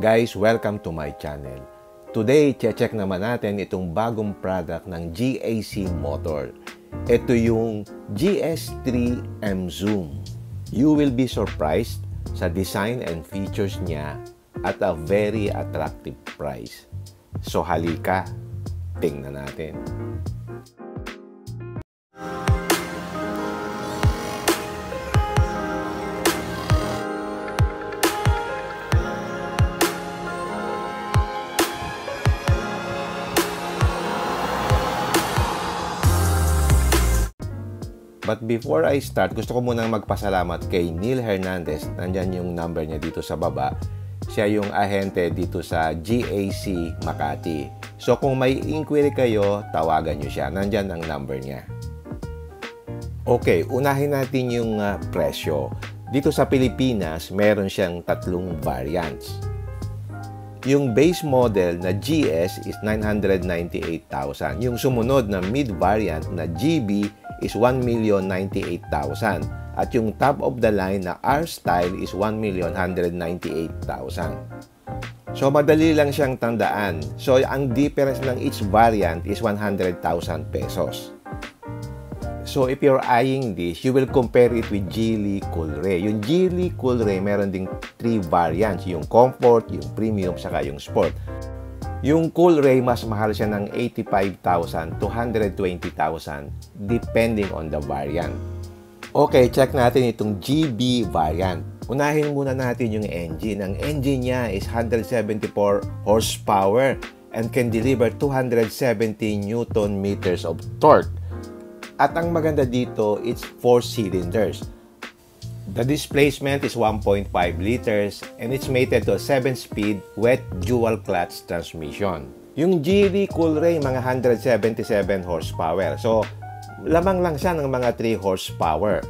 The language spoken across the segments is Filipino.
Guys, welcome to my channel. Today, check naman natin itong bagong product ng GAC Motor. Ito yung GS3 M Zoom. You will be surprised sa design and features niya at a very attractive price. So halika, tingnan natin. But before I start, gusto ko munang magpasalamat kay Neil Hernandez. Nandyan yung number niya dito sa baba. Siya yung ahente dito sa GAC Makati. So kung may inquiry kayo, tawagan nyo siya. Nandyan ang number niya. Okay, unahin natin yung presyo. Dito sa Pilipinas, meron siyang tatlong variants. Yung base model na GS is 998,000. Yung sumunod na mid variant na GB is 1,098,000. At yung top of the line na R-Style is 1,198,000. So, madali lang siyang tandaan. So, ang difference ng each variant is 100,000 pesos. So, if you're eyeing this, you will compare it with Geely Coolray. Yung Geely Coolray, meron ding 3 variants. Yung Comfort, yung Premium, saka yung Sport. Yung Coolray, mas mahal siya ng 85,000 to 120,000 depending on the variant. Okay, check natin itong GB variant. Unahin muna natin yung engine. Ang engine niya is 174 horsepower and can deliver 270 Newton meters of torque. At ang maganda dito, it's 4 cylinders. The displacement is 1.5 liters and it's mated to a 7-speed wet dual clutch transmission. Yung Geely Coolray, mga 177 horsepower. So, lamang lang siya ng mga 3 horsepower.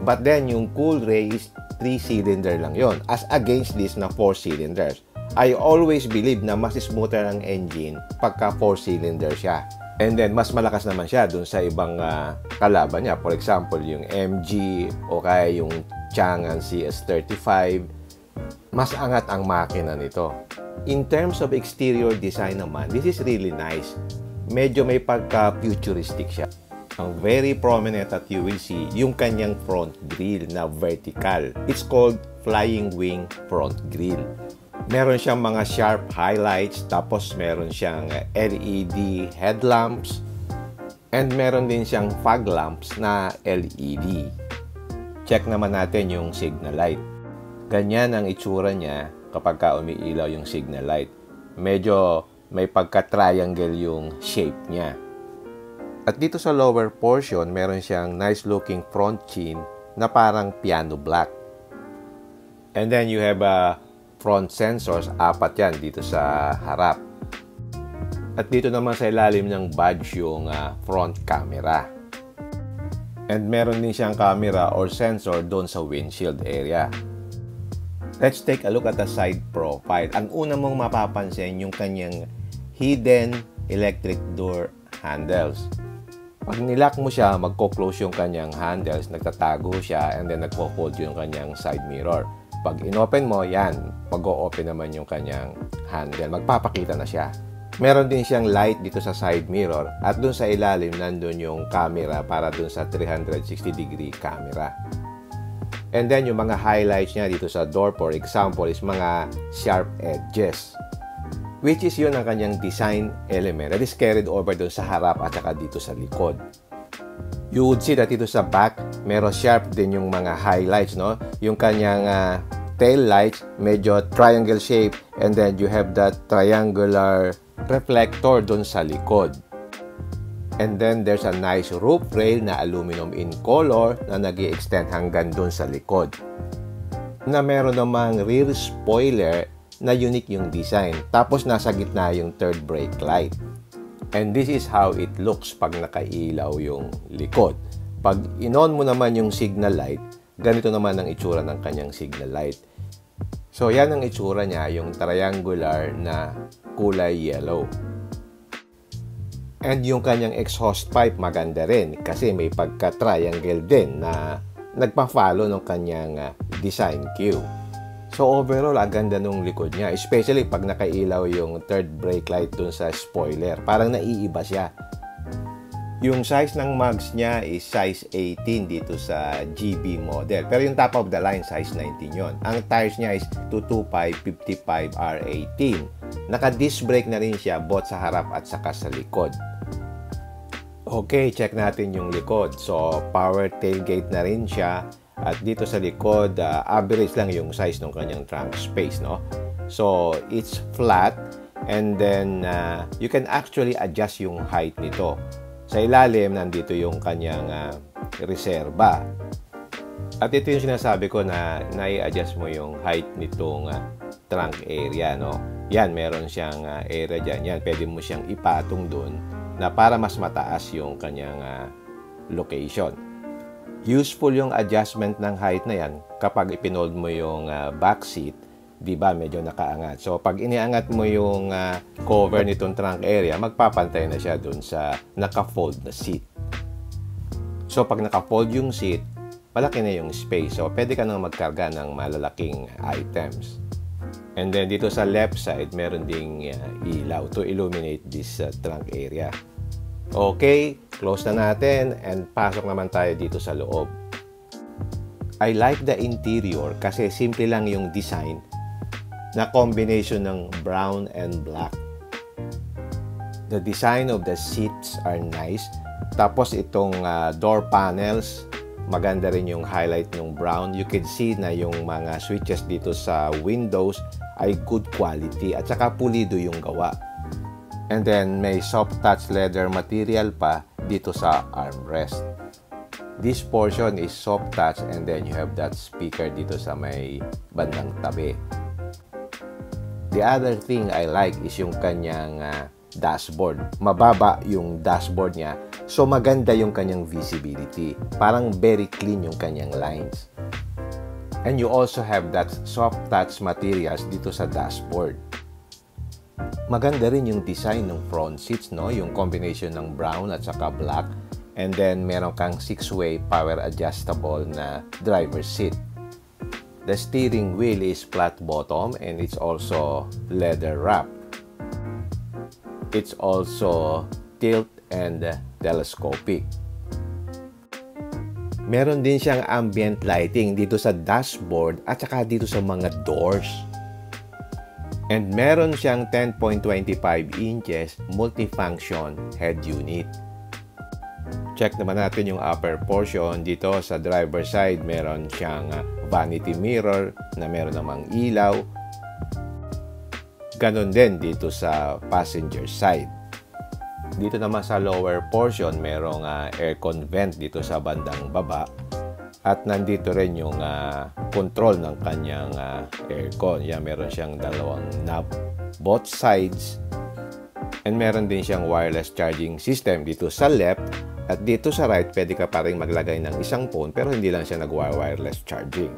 But then, yung Coolray is 3-cylinder lang yon, as against this na 4 cylinders. I always believe na mas smoother ang engine pagka 4-cylinder siya. And then, mas malakas naman siya dun sa ibang kalaban niya. For example, yung MG o kaya yung Changan CS35. Mas angat ang makina nito. In terms of exterior design naman, this is really nice. Medyo may pagka-futuristic siya. Ang very prominent that you will see, yung kanyang front grille na vertical. It's called Flying Wing Front Grille. Meron siyang mga sharp highlights, tapos meron siyang LED headlamps, and meron din siyang fog lamps na LED. Check naman natin yung signal light. Ganyan ang itsura niya kapag umiilaw yung signal light. Medyo may pagka-triangle yung shape niya. At dito sa lower portion, meron siyang nice looking front chin na parang piano black. And then you have front sensors, 4 yan dito sa harap. At dito naman sa ilalim ng badge yung front camera. And meron din siyang camera or sensor doon sa windshield area. Let's take a look at the side profile. Ang una mong mapapansin yung kanyang hidden electric door handles. Pag nilock mo siya, magko-close yung kanyang handles, nagtatago siya, and then nagpo-fold yung kanyang side mirror. Pag in-open mo, yan, mag-o-open naman yung kanyang handle. Magpapakita na siya. Meron din siyang light dito sa side mirror at dun sa ilalim, nandun yung camera para dun sa 360-degree camera. And then, yung mga highlights niya dito sa door, for example, is mga sharp edges. Which is yun ang kanyang design element that is carried over dun sa harap at saka dito sa likod. You would see that dito sa back, meron sharp din yung mga highlights, no? Yung kanyang tail lights, medyo triangle shape, and then you have that triangular reflector dun sa likod. And then there's a nice roof rail na aluminum in color na nag-i-extend hanggang dun sa likod. Na meron namang rear spoiler na unique yung design. Tapos nasa gitna yung third brake light. And this is how it looks pag nakailaw yung likod. Pag in-on mo naman yung signal light, ganito naman ang itsura ng kanyang signal light. So, yan ang itsura niya, yung triangular na kulay yellow. And yung kanyang exhaust pipe maganda rin kasi may pagka-triangle din na nagpa-follow ng kanyang design cue. So overall, ang ganda nung likod niya. Especially pag nakailaw yung third brake light dun sa spoiler. Parang naiiba siya. Yung size ng mugs niya is size 18 dito sa GB model. Pero yung top of the line, size 19 yon. Ang tires niya is 225/55 R18. Naka-disc brake na rin siya both sa harap at saka sa likod. Okay, check natin yung likod. So, power tailgate na rin siya. At dito sa likod, average lang yung size ng kanyang trunk space, no? So, it's flat. And then, you can actually adjust yung height nito. Sa ilalim, nandito yung kanyang reserba. At ito yung sinasabi ko na nai-adjust mo yung height nitong trunk area, no? Yan, meron siyang area dyan. Yan, pwede mo siyang ipatong dun na para mas mataas yung kanyang location. Useful yung adjustment ng height na yan kapag ipinold mo yung back seat, di ba, medyo nakaangat. So, pag iniangat mo yung cover nitong trunk area, magpapantay na siya dun sa naka-fold na seat. So, pag naka-fold yung seat, malaki na yung space. So, pwede ka nang magkarga ng malalaking items. And then, dito sa left side, meron ding ilaw to illuminate this trunk area. Okay, close na natin and pasok naman tayo dito sa loob. I like the interior kasi simple lang yung design na combination ng brown and black. The design of the seats are nice. Tapos itong door panels, maganda rin yung highlight ng brown. You can see na yung mga switches dito sa windows ay good quality at saka pulido yung gawa. And then may soft touch leather material pa dito sa armrest. This portion is soft touch and then you have that speaker dito sa may bandang tabi. The other thing I like is yung kanyang dashboard. Mababa yung dashboard niya. So maganda yung kanyang visibility. Parang very clean yung kanyang lines. And you also have that soft touch materials dito sa dashboard. Maganda rin yung design ng front seats, no? Yung combination ng brown at saka black. And then meron kang 6-way power adjustable na driver's seat. The steering wheel is flat bottom and it's also leather wrap. It's also tilt and telescopic. Meron din siyang ambient lighting dito sa dashboard at saka dito sa mga doors. And meron siyang 10.25 inches multifunction head unit. Check naman natin yung upper portion. Dito sa driver side, meron siyang vanity mirror na meron namang ilaw. Ganon din dito sa passenger side. Dito naman sa lower portion, merong aircon vent dito sa bandang baba. At nandito rin yung control ng kanyang aircon. Yan, meron siyang dalawang knob both sides. And meron din siyang wireless charging system dito sa left. At dito sa right, pwede ka pa rin maglagay ng isang phone pero hindi lang siya nag-wireless charging.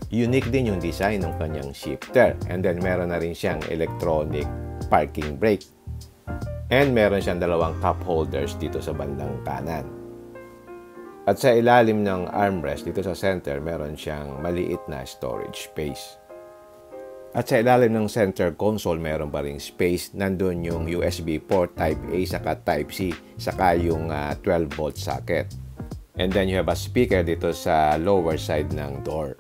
Unique din yung design ng kanyang shifter. And then meron na rin siyang electronic parking brake. And meron siyang dalawang cup holders dito sa bandang kanan. At sa ilalim ng armrest dito sa center, meron siyang maliit na storage space. At sa ilalim ng center console, meron pa ring space. Nandun yung USB port Type A saka Type C saka yung 12-volt socket. And then you have a speaker dito sa lower side ng door.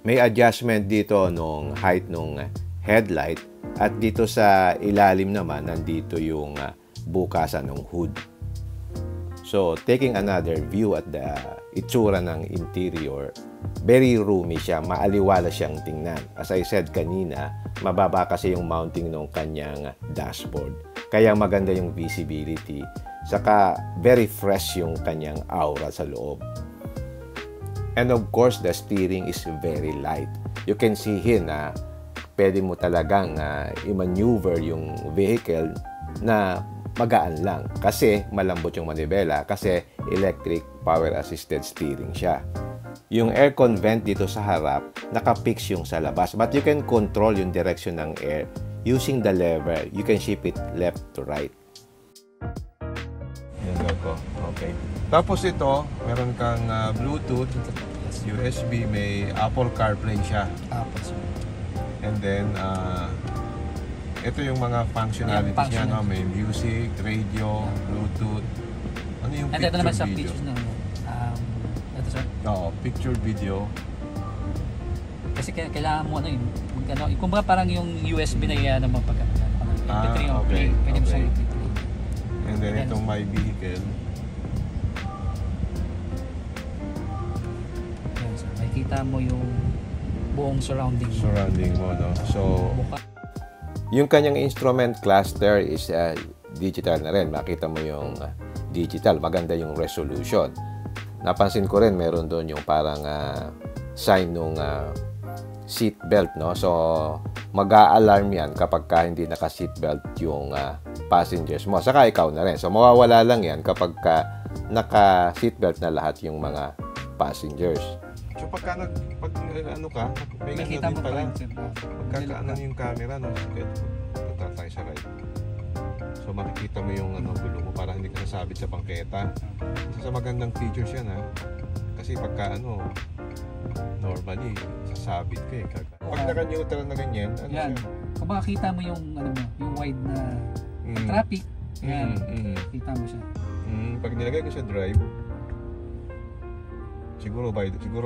May adjustment dito nung height nung headlight at dito sa ilalim naman nandito yung bukasan ng hood. So, taking another view at the itsura ng interior, very roomy siya, maaliwala siyang tingnan. As I said kanina, mababa kasi yung mounting ng kanyang dashboard. Kaya maganda yung visibility. Saka very fresh yung kanyang aura sa loob. And of course, the steering is very light. You can see here na pwede mo talagang i-maneuver yung vehicle na magaan lang kasi malambot yung manibela kasi electric power assisted steering siya. Yung aircon vent dito sa harap, naka-fix yung sa labas but you can control yung direction ng air using the lever. You can shift it left to right. Yan ko. Okay. Tapos ito, meron kang Bluetooth USB, may Apple CarPlay siya. Tapos, And then, ito yung mga functionalities niya, no? May music, radio, Bluetooth. Ano yung and ito naman sa video? features na, ito sir. Oo, picture video. Kasi kailangan mo, kumbaga parang yung USB na yan, ng mga MP3 o play. Pwede mo siyang MP3. And then, itong My Vehicle. Yan sir, makikita mo yung buong surrounding mo. No? So, yung kanyang instrument cluster is digital na rin. Makita mo yung digital. Maganda yung resolution. Napansin ko rin, meron doon yung parang sign nung seat belt, no? So, mag-a-alarm yan kapag hindi naka-seat belt yung passengers mo. Saka ikaw na rin. So, mawawala lang yan kapag naka-seat belt na lahat yung mga passengers. So, pagka ano ka, may makita mo pala. Pagka yung camera, no? Punta tayo sa right. So, makikita mo yung gulo mo para hindi ka nasabit sa bangketa. Isa sa magandang features yan, ha? Kasi pagka normally, sasabit ka eh. Pag naka-neutral na ganyan, yan. Kung makakita mo yung, yung wide na traffic, yan, kita mo siya. Pag nilagay ko sa drive, siguro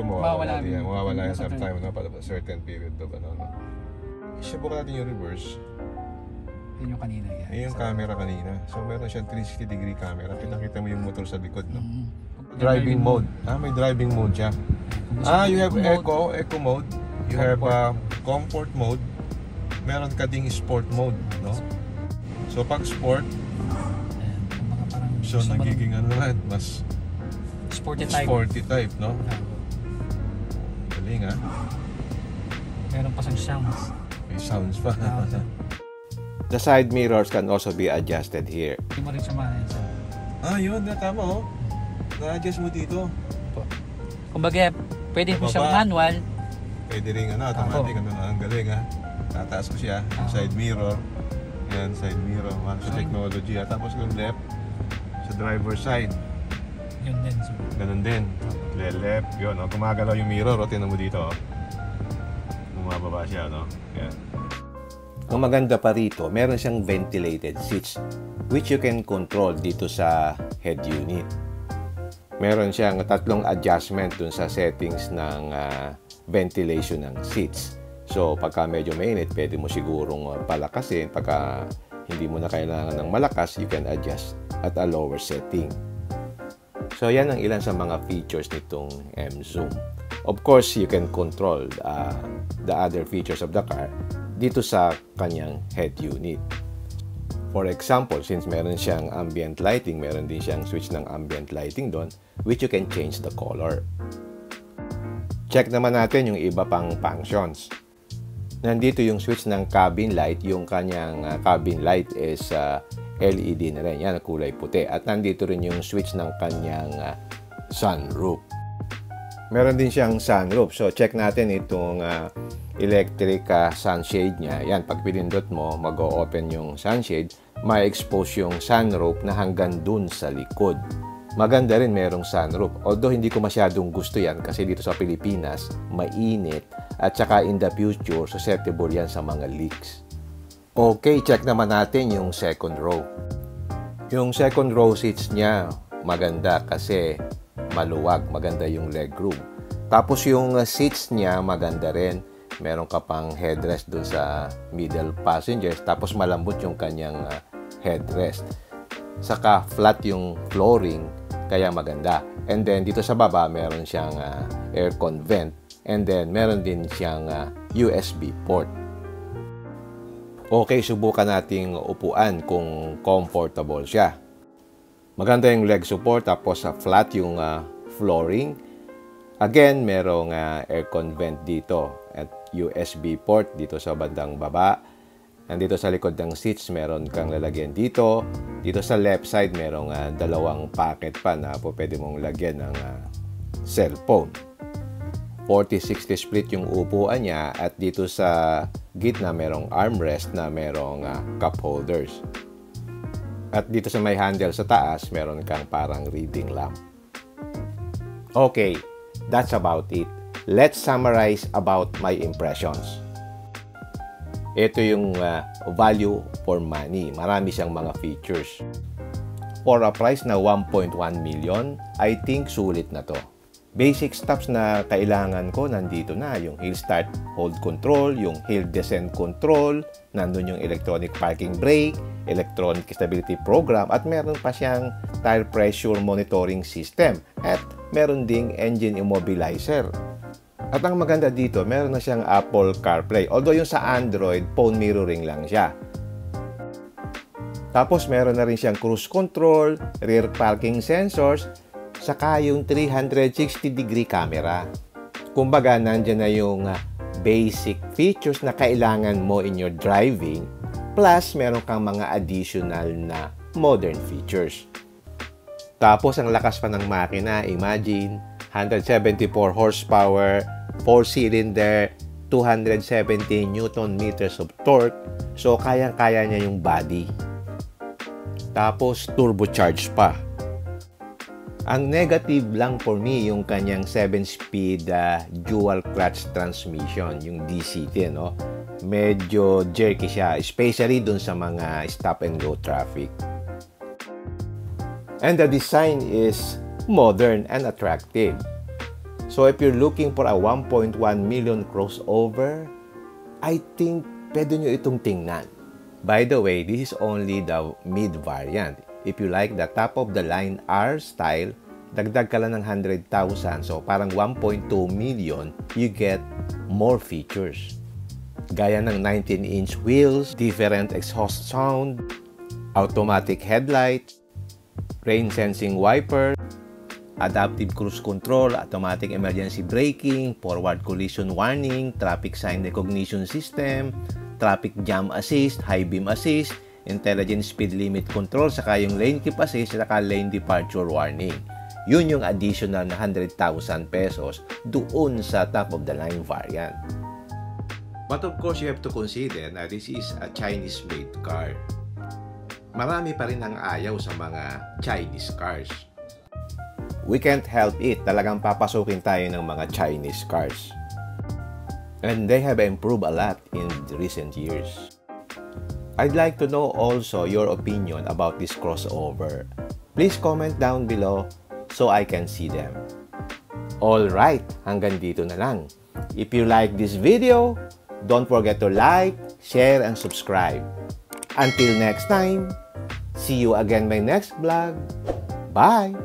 mawawala yan. Mawawala yan sa time, no? Para a certain period of Subukan natin yung reverse. Yun yung kanina yan. Yung camera kanina. So, meron siyang 360-degree camera. Kita mo yung motor sa likod, no? Driving mode. May driving mode siya. You have eco mode. You have comfort mode. Meron ka ding sport mode, no? So, pag sport, so nagiging mas sporty type, no? Galing, ha? Meron pa siyang sounds. May sounds pa. The side mirrors can also be adjusted here. Hindi mo rin siya ma-adjust. Yun. Tama, oh. Na-adjust mo dito. Kumbaga, pwede mo siyang manual. Pwede rin, automatic. Ang galing, ha? Tataas ko siya. Side mirror. Yan, side mirror. Sa technology, ha? Tapos yung left, sa driver side. Yun din, sir. Ganun din. Left, yun. Gumagalaw yung mirror. Tingnan mo dito, bumababa siya, no? Yan. Ang maganda pa rito, meron siyang ventilated seats which you can control dito sa head unit. Meron siyang 3 adjustment dun sa settings ng ventilation ng seats. So, pagka medyo mainit, pwede mo sigurong palakasin. Pagka hindi mo na kailangan ng malakas, you can adjust at a lower setting. So, yan ang ilan sa mga features nitong M-Zoom. Of course, you can control the other features of the car dito sa kanyang head unit. For example, since meron siyang ambient lighting, meron din siyang switch ng ambient lighting doon, which you can change the color. Check naman natin yung iba pang functions. Nandito yung switch ng cabin light. Yung kanyang cabin light is LED na rin. Yan, kulay puti. At nandito rin yung switch ng kanyang sunroof. Meron din siyang sunroof. So, check natin itong electric sunshade niya. Yan, pag pinindot mo, mag-o-open yung sunshade, ma-expose yung sunroof na hanggang dun sa likod. Maganda rin merong sunroof. Although, hindi ko masyadong gusto yan kasi dito sa Pilipinas, mainit at saka in the future, susceptible yan sa mga leaks. Okay, check naman natin yung second row. Yung second row seats niya, maganda kasi maluwag, maganda yung legroom. Tapos yung seats niya maganda rin. Meron ka pang headrest dun sa middle passengers. Tapos malambot yung kanyang headrest. Saka flat yung flooring, kaya maganda. And then dito sa baba meron siyang aircon vent. And then meron din siyang USB port. Okay, subukan nating upuan kung comfortable siya. Maganda yung leg support, tapos flat yung flooring. Again, merong aircon vent dito at USB port dito sa bandang baba. Nandito sa likod ng seats, meron kang lalagyan dito. Dito sa left side, merong 2 pocket pa na pwede mong lagyan ng cellphone. 40-60 split yung upuan niya at dito sa gitna merong armrest na merong cup holders. At dito sa may handle sa taas, meron kang parang reading lamp. Okay, That's about it. Let's summarize about my impressions. Ito yung value for money. Marami siyang mga features. For a price na 1.1 million, I think sulit na to. Basic stuffs na kailangan ko nandito na. Yung hill start, hold control, yung hill descent control, nandun yung electronic parking brake, electronic stability program, at meron pa siyang tire pressure monitoring system. At meron ding engine immobilizer. At ang maganda dito, meron na siyang Apple CarPlay. Although yung sa Android, phone mirroring lang siya. Tapos meron na rin siyang cruise control, rear parking sensors, saka yung 360-degree camera. Kumbaga, nandyan na yung basic features na kailangan mo in your driving, plus meron kang mga additional na modern features. Tapos ang lakas pa ng makina, imagine, 174 horsepower, 4-cylinder, 270 Newton meters of torque. So, kayang-kaya niya yung body. Tapos, turbocharged pa. Ang negative lang for me, yung kanyang 7-speed dual clutch transmission, yung DCT, no? Medyo jerky siya, especially dun sa mga stop-and-go traffic. And the design is modern and attractive. So if you're looking for a 1.1 million crossover, I think pwede nyo itong tingnan. By the way, this is only the mid variant. If you like the top-of-the-line R style, dagdag ka lang ng 100,000. So parang 1.2 million, you get more features. Gaya ng 19-inch wheels, different exhaust sound, automatic headlight, rain-sensing wiper, adaptive cruise control, automatic emergency braking, forward collision warning, traffic sign recognition system, traffic jam assist, high beam assist, intelligent speed limit control, saka yung lane keep assist, saka lane departure warning. Yun yung additional na 100,000 pesos doon sa top-of-the-line variant. But of course, you have to consider na this is a Chinese-made car. Marami pa rin ang ayaw sa mga Chinese cars. We can't help it. Talagang papasukin tayo ng mga Chinese cars. And they have improved a lot in recent years. I'd like to know also your opinion about this crossover. Please comment down below so I can see them. Alright, hanggang dito na lang. If you like this video, don't forget to like, share, and subscribe. Until next time, see you again my next vlog. Bye!